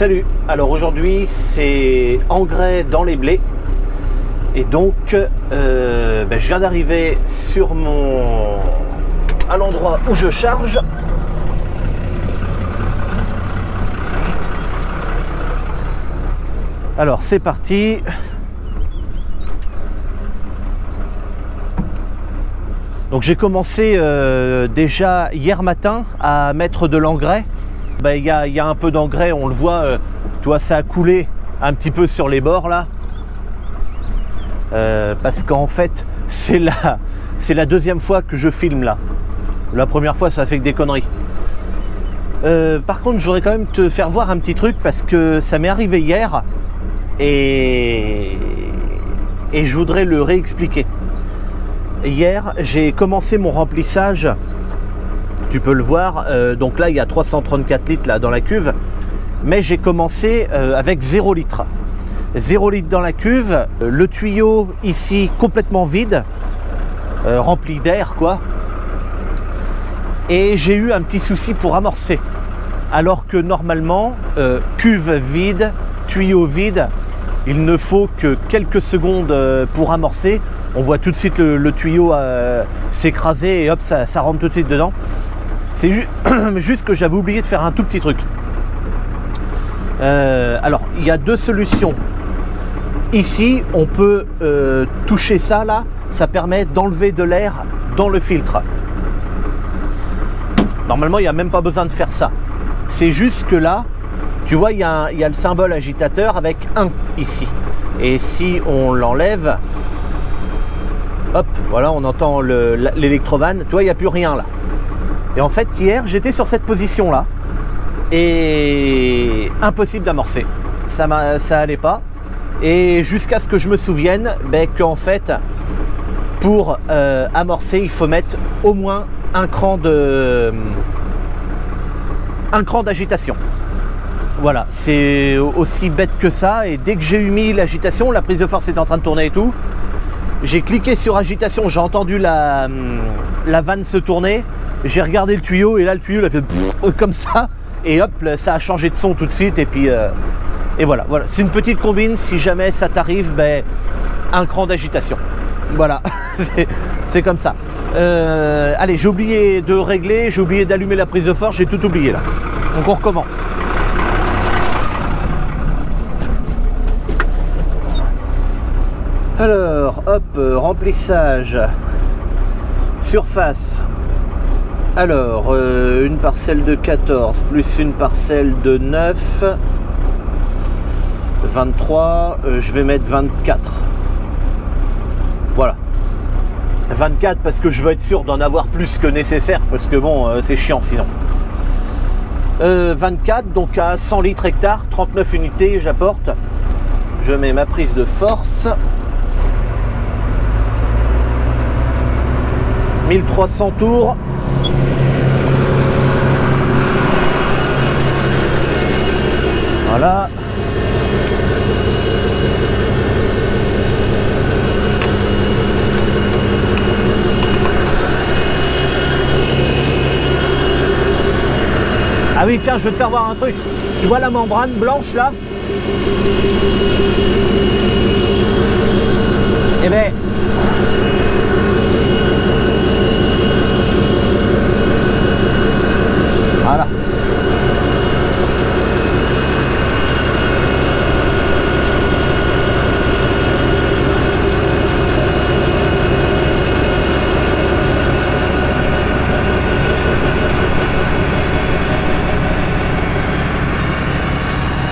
Salut, alors aujourd'hui c'est engrais dans les blés et donc je viens d'arriver à l'endroit où je charge. Alors c'est parti. Donc j'ai commencé déjà hier matin à mettre de l'engrais. Il y a un peu d'engrais, on le voit, tu vois, ça a coulé un petit peu sur les bords là. Parce qu'en fait, c'est la deuxième fois que je filme là. La première fois, ça a fait que des conneries. Par contre, je voudrais quand même te faire voir un petit truc parce que ça m'est arrivé hier et je voudrais le réexpliquer. Hier, j'ai commencé mon remplissage. Tu peux le voir, donc là il y a 334 litres là, dans la cuve, mais j'ai commencé avec 0 litre. 0 litre dans la cuve, le tuyau ici complètement vide, rempli d'air quoi. Et j'ai eu un petit souci pour amorcer. Alors que normalement, cuve vide, tuyau vide, il ne faut que quelques secondes pour amorcer. On voit tout de suite le tuyau s'écraser et hop, ça rentre tout de suite dedans. C'est juste que j'avais oublié de faire un tout petit truc. Alors, il y a deux solutions. Ici, on peut toucher ça là. Ça permet d'enlever de l'air dans le filtre. Normalement, il n'y a même pas besoin de faire ça. C'est juste que là, tu vois, il y a le symbole agitateur avec 1 ici. Et si on l'enlève, hop, voilà, on entend l'électrovan. Tu vois, il n'y a plus rien là. Et en fait, hier, j'étais sur cette position-là et impossible d'amorcer. Ça allait pas. Et jusqu'à ce que je me souvienne qu'en fait, pour amorcer, il faut mettre au moins un cran d'agitation. Voilà, c'est aussi bête que ça. Et dès que j'ai mis l'agitation, la prise de force est en train de tourner et tout. J'ai cliqué sur agitation, j'ai entendu la vanne se tourner. J'ai regardé le tuyau et là le tuyau il a fait comme ça et hop, ça a changé de son tout de suite et puis et voilà. C'est une petite combine si jamais ça t'arrive, un cran d'agitation. Voilà, c'est comme ça. Allez, j'ai oublié de régler, j'ai oublié d'allumer la prise de force, j'ai tout oublié là. Donc on recommence. Alors, hop, remplissage, surface. Alors, une parcelle de 14 plus une parcelle de 9, 23, je vais mettre 24. Voilà. 24 parce que je veux être sûr d'en avoir plus que nécessaire, parce que bon, c'est chiant sinon. 24, donc à 100 litres hectare, 39 unités, j'apporte. Je mets ma prise de force. 1300 tours. Voilà. Ah oui, tiens, je vais te faire voir un truc. Tu vois la membrane blanche là? Eh bien, voilà.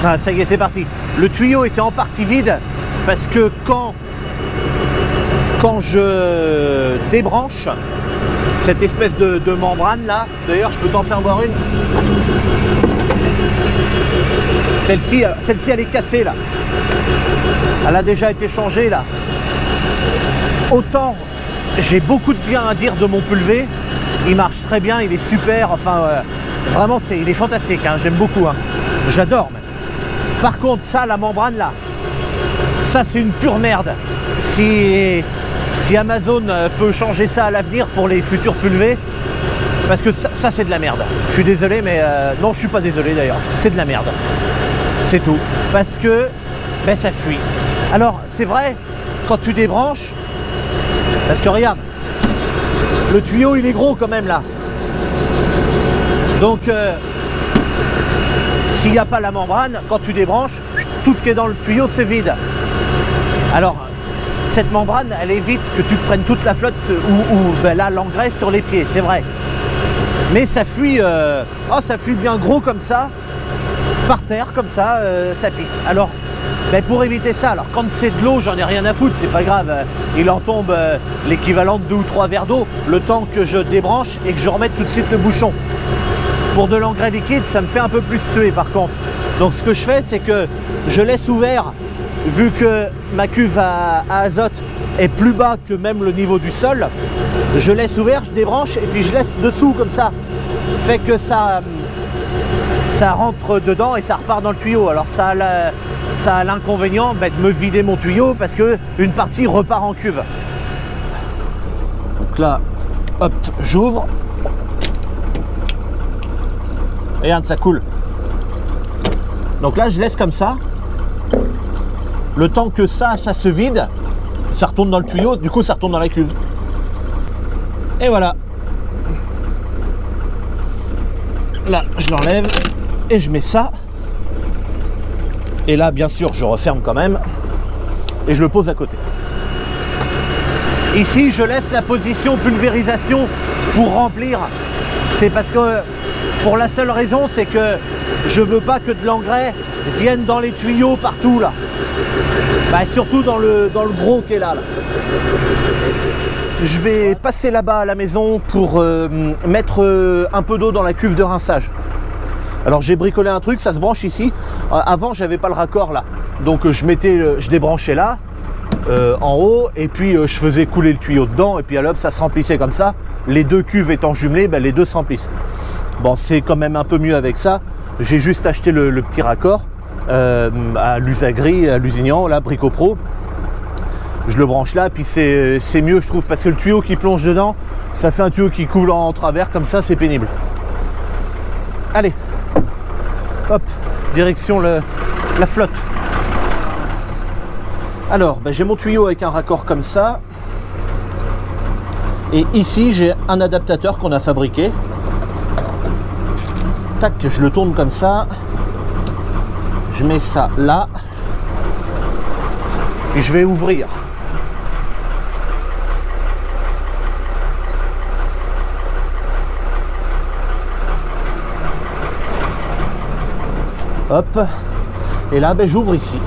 Ah, ça y est, c'est parti. Le tuyau était en partie vide parce que quand je débranche cette espèce de membrane là, d'ailleurs je peux t'en faire voir une. Celle-ci elle est cassée là. Elle a déjà été changée là. Autant j'ai beaucoup de bien à dire de mon pulvé. Il marche très bien, il est super, enfin vraiment il est fantastique, hein, j'aime beaucoup, hein. J'adore même. Par contre ça, la membrane là, ça c'est une pure merde. Si Amazon peut changer ça à l'avenir pour les futurs pulvés, parce que ça c'est de la merde. Je suis désolé, mais non, je suis pas désolé d'ailleurs, c'est de la merde. C'est tout. Parce que ben, ça fuit. Alors, c'est vrai, quand tu débranches, parce que regarde, le tuyau, il est gros quand même là. Donc, s'il n'y a pas la membrane, quand tu débranches, tout ce qui est dans le tuyau, c'est vide. Alors, cette membrane, elle évite que tu prennes toute la flotte ou ben là, l'engrais sur les pieds, c'est vrai. Mais ça fuit, ça fuit bien gros comme ça, par terre, comme ça, ça pisse. Alors, ben pour éviter ça, alors quand c'est de l'eau, j'en ai rien à foutre, c'est pas grave. Il en tombe l'équivalent de 2 ou 3 verres d'eau, le temps que je débranche et que je remette tout de suite le bouchon. Pour de l'engrais liquide, ça me fait un peu plus suer par contre. Donc ce que je fais, c'est que je laisse ouvert, vu que ma cuve à azote est plus bas que même le niveau du sol, je laisse ouvert, je débranche et puis je laisse dessous comme ça. Fait que ça rentre dedans et ça repart dans le tuyau. Alors ça a l'inconvénient de me vider mon tuyau parce que une partie repart en cuve. Donc là, hop, j'ouvre. Regarde, ça coule. Donc là, je laisse comme ça. Le temps que ça se vide, ça retourne dans le tuyau, du coup ça retourne dans la cuve. Et voilà. Là, je l'enlève et je mets ça. Et là, bien sûr, je referme quand même. Et je le pose à côté. Ici, je laisse la position pulvérisation pour remplir. C'est parce que, pour la seule raison, c'est que je veux pas que de l'engrais vienne dans les tuyaux partout là. Bah, surtout dans le gros qui est là. Je vais passer là-bas à la maison pour mettre un peu d'eau dans la cuve de rinçage. Alors j'ai bricolé un truc, ça se branche ici. Avant j'avais pas le raccord là, donc je débranchais là en haut et puis je faisais couler le tuyau dedans et puis hop, ça se remplissait comme ça. Les deux cuves étant jumelées, ben, les deux se remplissent. Bon, c'est quand même un peu mieux avec ça. J'ai juste acheté le petit raccord à l'Usagri, à Lusignan, là, Bricopro. Je le branche là, puis c'est mieux je trouve, parce que le tuyau qui plonge dedans, ça fait un tuyau qui coule en travers, comme ça c'est pénible. Allez, hop, direction la flotte. Alors, ben, j'ai mon tuyau avec un raccord comme ça. Et ici, j'ai un adaptateur qu'on a fabriqué. Tac, je le tourne comme ça. Je mets ça là. Puis je vais ouvrir. Hop. Et là, ben, j'ouvre ici.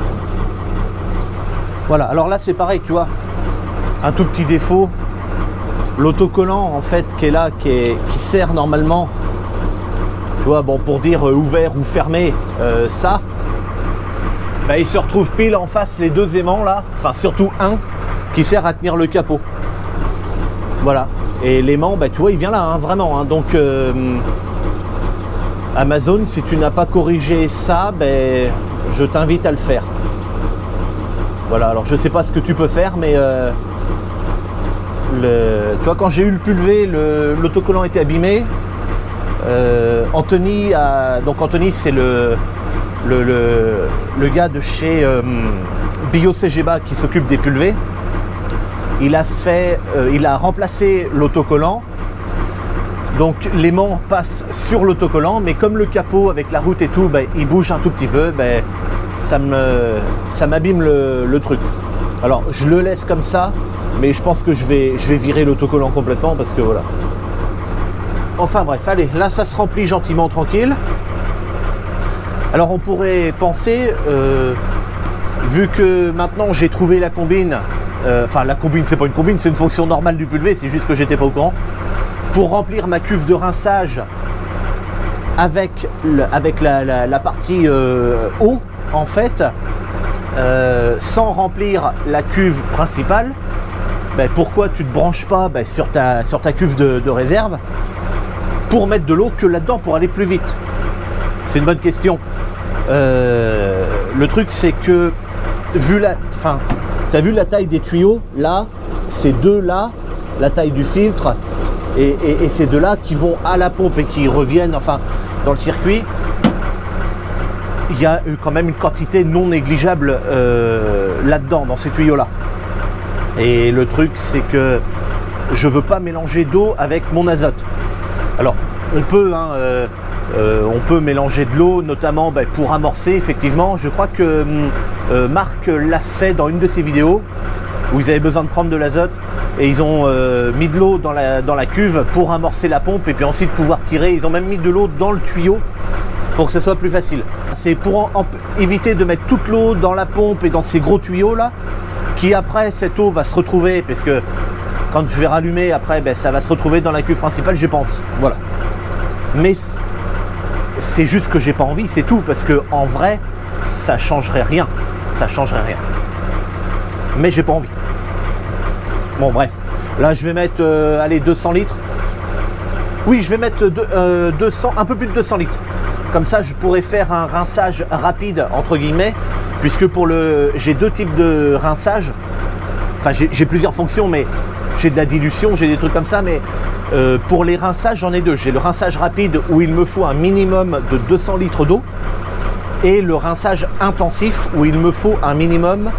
Voilà, alors là c'est pareil, tu vois. Un tout petit défaut. L'autocollant en fait qui est là, qui sert normalement, tu vois, bon, pour dire ouvert ou fermé, ça, bah, il se retrouve pile en face les deux aimants là, enfin surtout un qui sert à tenir le capot. Voilà, et l'aimant, bah, tu vois, il vient là, hein, vraiment, hein. Donc Amazon, si tu n'as pas corrigé ça, ben, je t'invite à le faire. Voilà, alors je sais pas ce que tu peux faire, mais tu vois, quand j'ai eu le pulvé, l'autocollant était abîmé. Anthony donc Anthony, c'est le gars de chez BioCGBA qui s'occupe des pulvés. Il a remplacé l'autocollant. Donc l'aimant passe sur l'autocollant, mais comme le capot avec la route et tout, ben, il bouge un tout petit peu, ben, ça m'abîme le truc. Alors je le laisse comme ça, mais je pense que je vais virer l'autocollant complètement parce que voilà. Enfin bref, allez, là ça se remplit gentiment, tranquille. Alors on pourrait penser, vu que maintenant j'ai trouvé la combine, enfin la combine, c'est pas une combine, c'est une fonction normale du pulvé, c'est juste que j'étais pas au courant, pour remplir ma cuve de rinçage avec la partie eau, en fait, sans remplir la cuve principale, ben, pourquoi tu ne te branches pas ben, sur ta cuve de réserve pour mettre de l'eau que là-dedans pour aller plus vite? C'est une bonne question. Le truc, c'est que tu as vu la taille des tuyaux, là, ces deux là, la taille du filtre, et ces deux là qui vont à la pompe et qui reviennent, enfin, dans le circuit. il y a quand même une quantité non négligeable là-dedans, dans ces tuyaux-là. Et le truc, c'est que je veux pas mélanger d'eau avec mon azote. Alors, on peut mélanger de l'eau, notamment pour amorcer, effectivement. Je crois que Marc l'a fait dans une de ses vidéos, où ils avaient besoin de prendre de l'azote, et ils ont mis de l'eau dans la cuve pour amorcer la pompe, et puis ensuite pouvoir tirer. Ils ont même mis de l'eau dans le tuyau, pour que ce soit plus facile. C'est pour éviter de mettre toute l'eau dans la pompe et dans ces gros tuyaux là, qui après cette eau va se retrouver, parce que quand je vais rallumer après, ça va se retrouver dans la cuve principale. J'ai pas envie, voilà. Mais c'est juste que j'ai pas envie, c'est tout, parce que en vrai ça changerait rien, mais j'ai pas envie. Bon bref, là je vais mettre allez, 200 litres. Oui, je vais mettre 200, un peu plus de 200 litres. Comme ça, je pourrais faire un rinçage rapide, entre guillemets, puisque j'ai deux types de rinçage. Enfin, j'ai plusieurs fonctions, mais j'ai de la dilution, j'ai des trucs comme ça, mais pour les rinçages, j'en ai deux. J'ai le rinçage rapide où il me faut un minimum de 200 litres d'eau, et le rinçage intensif où il me faut un minimum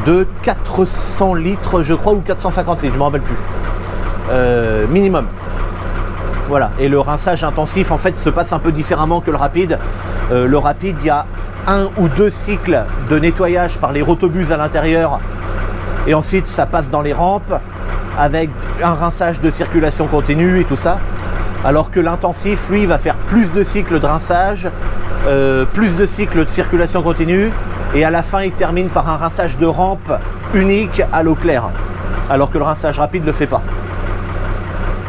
de 400 litres, je crois, ou 450 litres, je ne me rappelle plus. Minimum. Voilà, et le rinçage intensif en fait se passe un peu différemment que le rapide. Le rapide, il y a 1 ou 2 cycles de nettoyage par les rotobus à l'intérieur, et ensuite ça passe dans les rampes avec un rinçage de circulation continue et tout ça. Alors que l'intensif, lui, va faire plus de cycles de rinçage, plus de cycles de circulation continue, et à la fin il termine par un rinçage de rampe unique à l'eau claire, alors que le rinçage rapide ne le fait pas.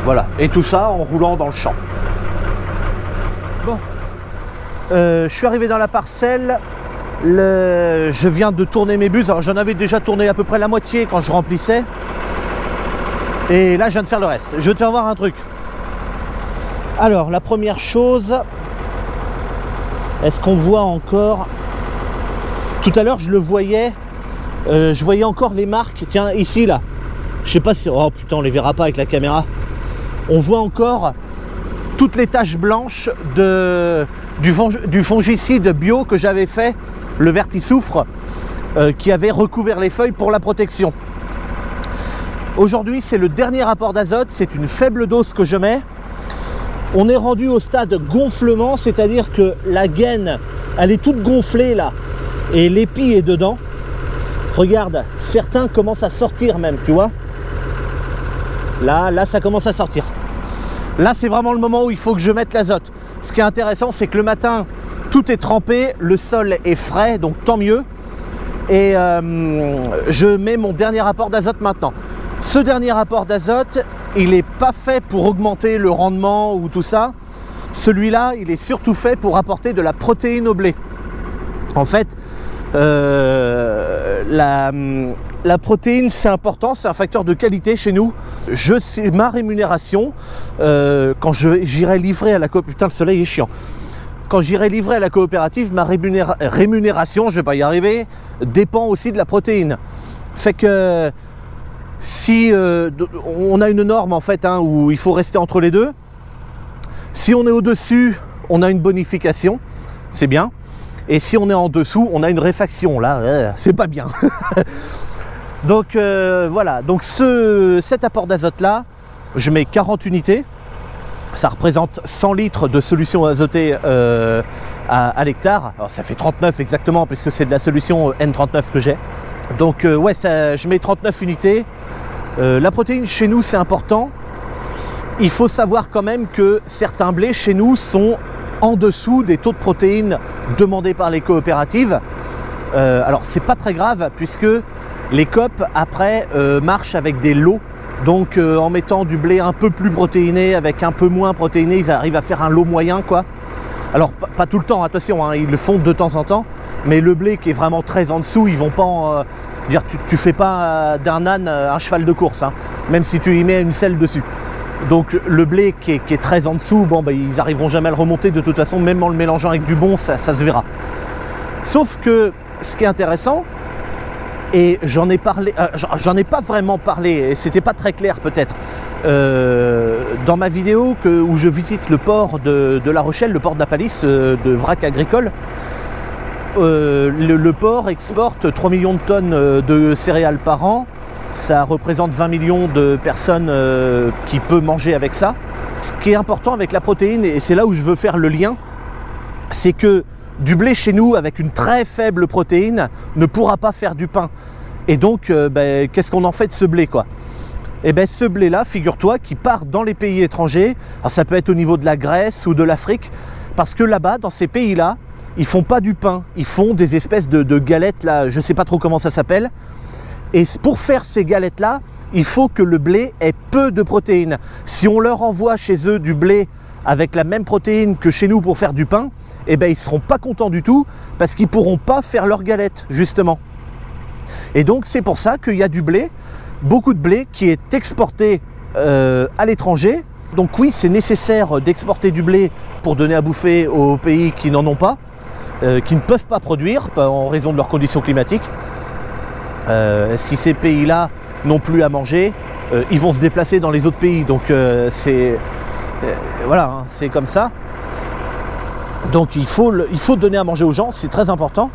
Voilà, et tout ça en roulant dans le champ. Bon, je suis arrivé dans la parcelle, je viens de tourner mes buses. Alors j'en avais déjà tourné à peu près la moitié quand je remplissais, et là je viens de faire le reste. Je vais te faire voir un truc. Alors la première chose, est-ce qu'on voit encore? Tout à l'heure je le voyais, je voyais encore les marques. Tiens, ici là, je sais pas si, oh putain, on les verra pas avec la caméra. On voit encore toutes les taches blanches du fongicide bio que j'avais fait, le vertisoufre, qui avait recouvert les feuilles pour la protection. Aujourd'hui, c'est le dernier apport d'azote, c'est une faible dose que je mets. On est rendu au stade gonflement, c'est-à-dire que la gaine, elle est toute gonflée là, et l'épi est dedans. Regarde, certains commencent à sortir même, tu vois. Là, ça commence à sortir. Là, c'est vraiment le moment où il faut que je mette l'azote. Ce qui est intéressant, c'est que le matin, tout est trempé, le sol est frais, donc tant mieux. Et je mets mon dernier apport d'azote maintenant. Ce dernier apport d'azote, il n'est pas fait pour augmenter le rendement ou tout ça. Celui-là, il est surtout fait pour apporter de la protéine au blé. En fait, la protéine, c'est important, c'est un facteur de qualité chez nous. C'est ma rémunération quand j'irai livrer à la coopérative. Putain, le soleil est chiant. Quand j'irai livrer à la coopérative, ma rémunération, je vais pas y arriver, dépend aussi de la protéine. Fait que si on a une norme en fait où il faut rester entre les deux. Si on est au-dessus, on a une bonification, c'est bien. Et si on est en dessous, on a une réfaction. Là, c'est pas bien. Donc voilà, donc cet apport d'azote là, je mets 40 unités. Ça représente 100 litres de solution azotée à l'hectare. Alors ça fait 39 exactement, puisque c'est de la solution N39 que j'ai. Donc ouais, je mets 39 unités. La protéine chez nous, c'est important. Il faut savoir quand même que certains blés chez nous sont en dessous des taux de protéines demandés par les coopératives. Alors c'est pas très grave, puisque les coop après marchent avec des lots. Donc en mettant du blé un peu plus protéiné avec un peu moins protéiné, ils arrivent à faire un lot moyen quoi. Alors pas tout le temps, attention, ils le font de temps en temps, mais le blé qui est vraiment très en dessous, ils vont pas dire tu fais pas d'un âne un cheval de course, même si tu y mets une selle dessus. Donc le blé qui est très en dessous, bon ils arriveront jamais à le remonter de toute façon, même en le mélangeant avec du bon, ça se verra. Sauf que ce qui est intéressant, et j'en ai parlé, j'en ai pas vraiment parlé, et c'était pas très clair peut-être, dans ma vidéo où je visite le port de La Rochelle, le port d'Apalis, de vrac agricole. le porc exporte 3 millions de tonnes de céréales par an. Ça représente 20 millions de personnes qui peuvent manger avec ça. Ce qui est important avec la protéine, et c'est là où je veux faire le lien, c'est que du blé chez nous avec une très faible protéine ne pourra pas faire du pain. Et donc qu'est-ce qu'on en fait de ce blé, quoi? Et bien ce blé là, figure-toi, qui part dans les pays étrangers, alors ça peut être au niveau de la Grèce ou de l'Afrique, parce que là-bas, dans ces pays là, ils font pas du pain, ils font des espèces de galettes là, je sais pas trop comment ça s'appelle. Et pour faire ces galettes là, il faut que le blé ait peu de protéines. Si on leur envoie chez eux du blé avec la même protéine que chez nous pour faire du pain, eh ben ils ne seront pas contents du tout parce qu'ils ne pourront pas faire leurs galettes, justement. Et donc c'est pour ça qu'il y a du blé, beaucoup de blé qui est exporté à l'étranger. Donc oui, c'est nécessaire d'exporter du blé pour donner à bouffer aux pays qui n'en ont pas, qui ne peuvent pas produire en raison de leurs conditions climatiques. Si ces pays-là n'ont plus à manger, ils vont se déplacer dans les autres pays. Donc voilà, hein, c'est comme ça. Donc il faut donner à manger aux gens, c'est très important.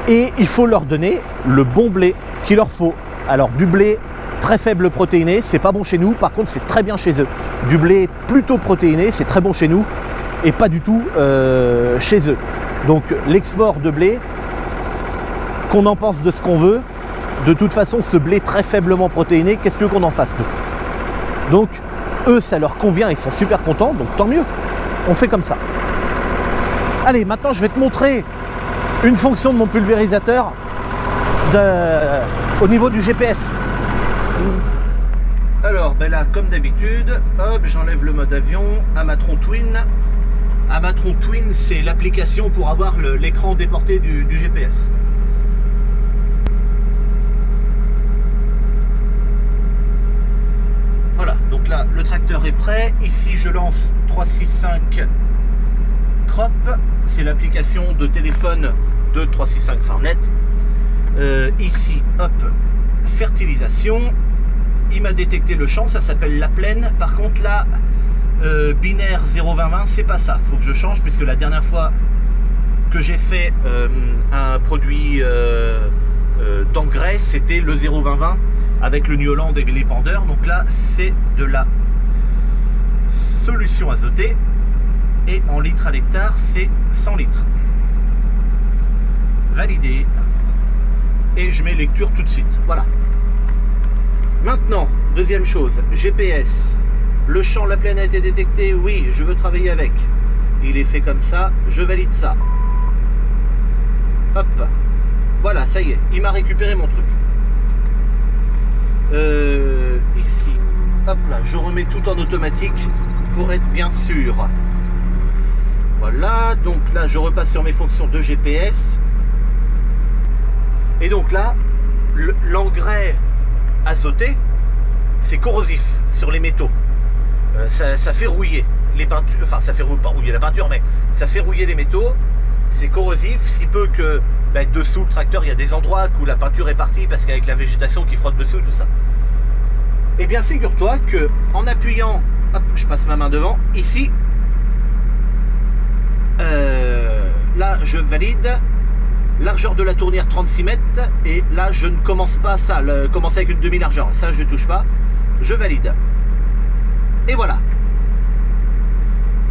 Et il faut leur donner le bon blé qu'il leur faut. Alors du blé très faible protéiné, c'est pas bon chez nous, par contre c'est très bien chez eux. Du blé plutôt protéiné, c'est très bon chez nous et pas du tout chez eux. Donc l'export de blé, qu'on en pense de ce qu'on veut, de toute façon ce blé très faiblement protéiné, qu'est-ce que qu'on en fasse nous? Donc eux ça leur convient, ils sont super contents, donc tant mieux, on fait comme ça. Allez, maintenant je vais te montrer une fonction de mon pulvérisateur au niveau du GPS. Alors ben là, comme d'habitude, hop, j'enlève le mode avion, Amatron Twin. Amatron Twin, c'est l'application pour avoir l'écran déporté du GPS. Voilà, donc là, le tracteur est prêt. Ici, je lance 365 Crop. C'est l'application de téléphone de 365 Farnet. Ici, hop, fertilisation. Il m'a détecté le champ, ça s'appelle la plaine. Par contre, là, binaire 0,2020, c'est pas ça. Faut que je change, puisque la dernière fois que j'ai fait un produit d'engrais, c'était le 0,2020 avec le New Holland et les pendeurs. Donc là, c'est de la solution azotée. Et en litres à l'hectare, c'est 100 litres. Validé. Et je mets lecture tout de suite. Voilà. Maintenant, deuxième chose, GPS. Le champ, la plaine a été détecté. Oui, je veux travailler avec. Il est fait comme ça. Je valide ça. Hop. Voilà, ça y est. Il m'a récupéré mon truc. Ici. Hop là. Je remets tout en automatique pour être bien sûr. Voilà. Donc là, je repasse sur mes fonctions de GPS. Et donc là, l'engrais azoté, c'est corrosif sur les métaux. Ça fait rouiller les peintures, enfin ça fait pas rouiller la peinture, mais ça fait rouiller les métaux. C'est corrosif, si peu que dessous le tracteur, il y a des endroits où la peinture est partie parce qu'avec la végétation qui frotte dessus, tout ça. Eh bien, figure-toi que en appuyant, hop, je passe ma main devant, ici, là, je valide. Largeur de la tournière 36 mètres, et là je ne commence pas ça, commencer avec une demi-largeur, ça je touche pas, je valide. Et voilà.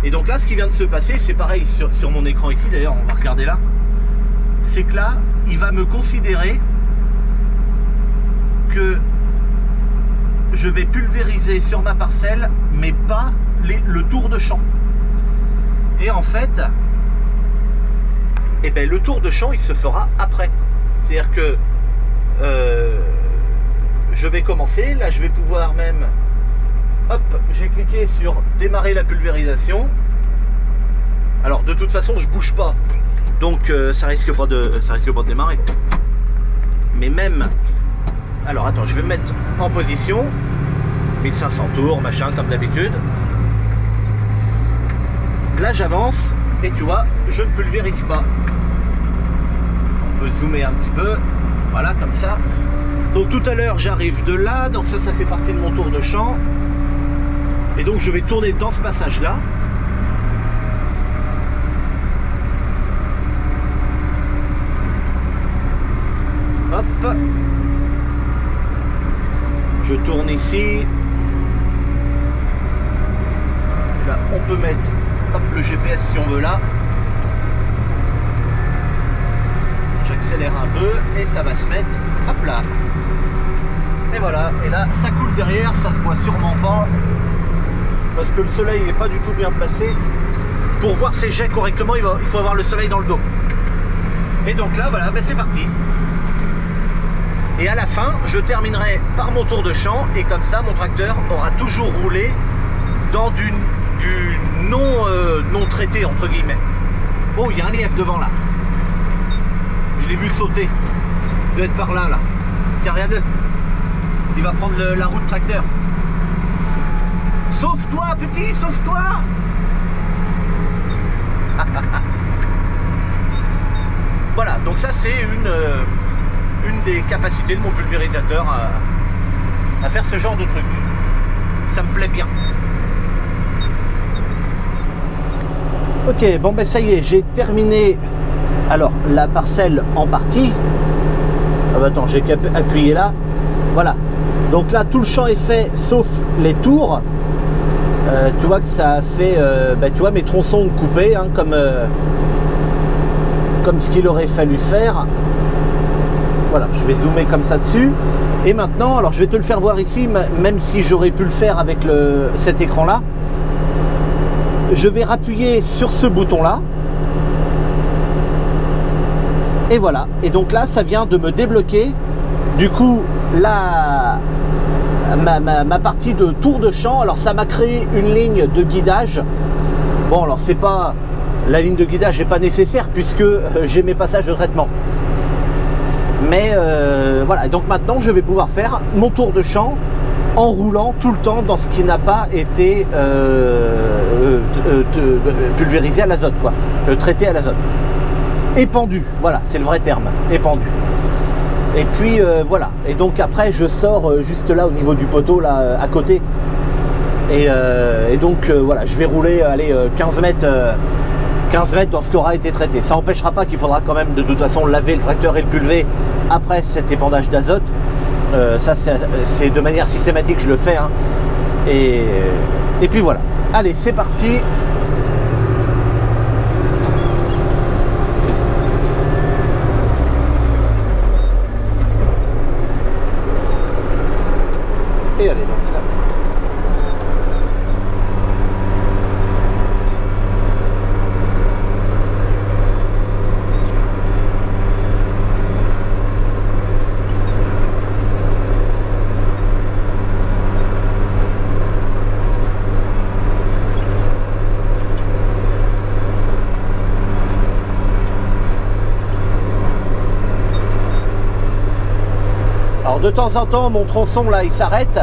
Et donc là, ce qui vient de se passer, c'est pareil sur mon écran ici, d'ailleurs on va regarder là, c'est que là, il va me considérer que je vais pulvériser sur ma parcelle, mais pas le tour de champ. Et en fait, et ben le tour de champ il se fera après. C'est-à-dire que je vais commencer, là je vais pouvoir même, hop, j'ai cliqué sur démarrer la pulvérisation. Alors de toute façon je bouge pas, donc ça risque pas de démarrer. Mais même, alors attends, je vais me mettre en position, 1500 tours, machin, comme d'habitude. Là j'avance. Et tu vois, je ne pulvérise pas. On peut zoomer un petit peu. Voilà, comme ça. Donc tout à l'heure, j'arrive de là. Donc ça fait partie de mon tour de champ. Et donc je vais tourner dans ce passage-là. Hop. Je tourne ici. Là, on peut mettre hop, le GPS si on veut là. J'accélère un peu et ça va se mettre hop là. Et voilà, et là ça coule derrière, ça se voit sûrement pas parce que le soleil n'est pas du tout bien placé. Pour voir ces jets correctement, il faut avoir le soleil dans le dos. Et donc là, voilà, ben c'est parti. Et à la fin, je terminerai par mon tour de champ et comme ça, mon tracteur aura toujours roulé dans du non traité, entre guillemets. Oh, il y a un lièvre devant là. Je l'ai vu sauter. Il doit être par là, là. Tiens, regarde-le. Il va prendre la route tracteur. Sauve-toi, petit, sauve-toi. Voilà, donc ça c'est une des capacités de mon pulvérisateur à faire ce genre de truc. Ça me plaît bien. Ok, bon ben ça y est, j'ai terminé alors la parcelle en partie. Ah bah attends, j'ai qu'à appuyer là. Voilà. Donc là tout le champ est fait sauf les tours. Tu vois que ça a fait tu vois mes tronçons coupés hein, comme ce qu'il aurait fallu faire. Voilà, je vais zoomer comme ça dessus. Et maintenant, alors je vais te le faire voir ici, même si j'aurais pu le faire avec cet écran là. Je vais rappuyer sur ce bouton là. Et voilà, et donc là ça vient de me débloquer du coup là ma partie de tour de champ. Alors ça m'a créé une ligne de guidage. Bon alors c'est pas, la ligne de guidage n'est pas nécessaire puisque j'ai mes passages de traitement. Mais voilà, et donc maintenant je vais pouvoir faire mon tour de champ en roulant tout le temps dans ce qui n'a pas été pulvérisé à l'azote, quoi, traité à l'azote. Épandu, voilà, c'est le vrai terme, épandu. Et puis voilà, et donc après je sors juste là au niveau du poteau là à côté. Et donc voilà, je vais rouler allez, 15 mètres dans ce qui aura été traité. Ça n'empêchera pas qu'il faudra quand même de toute façon laver le tracteur et le pulver après cet épandage d'azote. Ça c'est de manière systématique, je le fais hein. Et puis voilà, allez c'est parti. Et allez donc là. Alors de temps en temps mon tronçon là il s'arrête.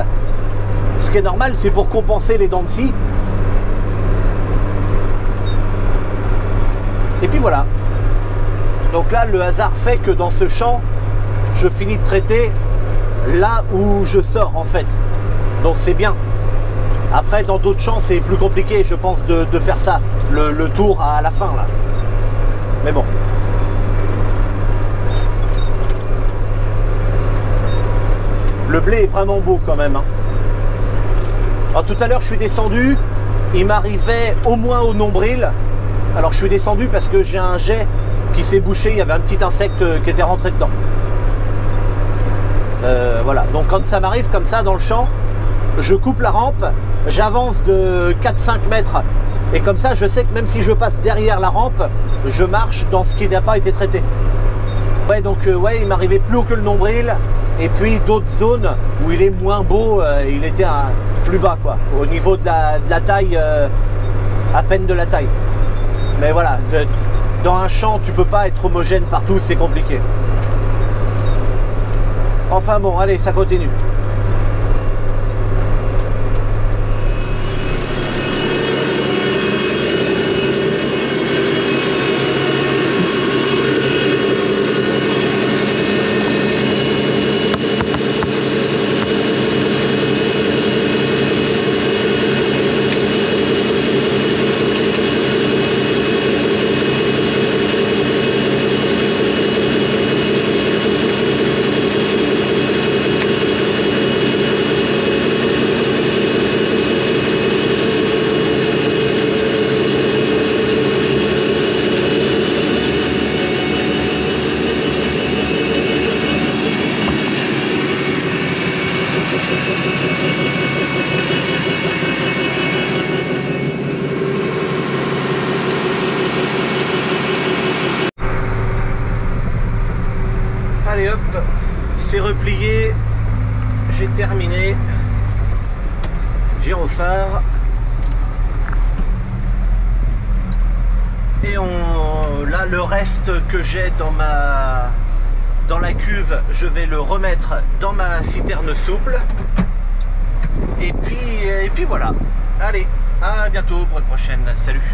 Ce qui est normal, c'est pour compenser les dents de scie. Et puis voilà. Donc là, le hasard fait que dans ce champ, je finis de traiter là où je sors en fait. Donc c'est bien. Après, dans d'autres champs, c'est plus compliqué, je pense, de faire ça, le tour à la fin là. Mais bon. Le blé est vraiment beau quand même. Hein. Alors tout à l'heure je suis descendu, il m'arrivait au moins au nombril. Alors je suis descendu parce que j'ai un jet qui s'est bouché, il y avait un petit insecte qui était rentré dedans. Voilà, donc quand ça m'arrive comme ça dans le champ, je coupe la rampe, j'avance de 4-5 mètres et comme ça je sais que même si je passe derrière la rampe, je marche dans ce qui n'a pas été traité. Ouais, donc ouais, il m'arrivait plus haut que le nombril. Et puis d'autres zones où il est moins beau, il était plus bas quoi, au niveau de la taille, à peine de la taille. Mais voilà, dans un champ tu peux pas être homogène partout, c'est compliqué. Enfin bon, allez, ça continue. plié, j'ai terminé, gyrophare, et là le reste que j'ai dans la cuve, je vais le remettre dans ma citerne souple, et puis voilà. Allez, à bientôt pour une prochaine, salut.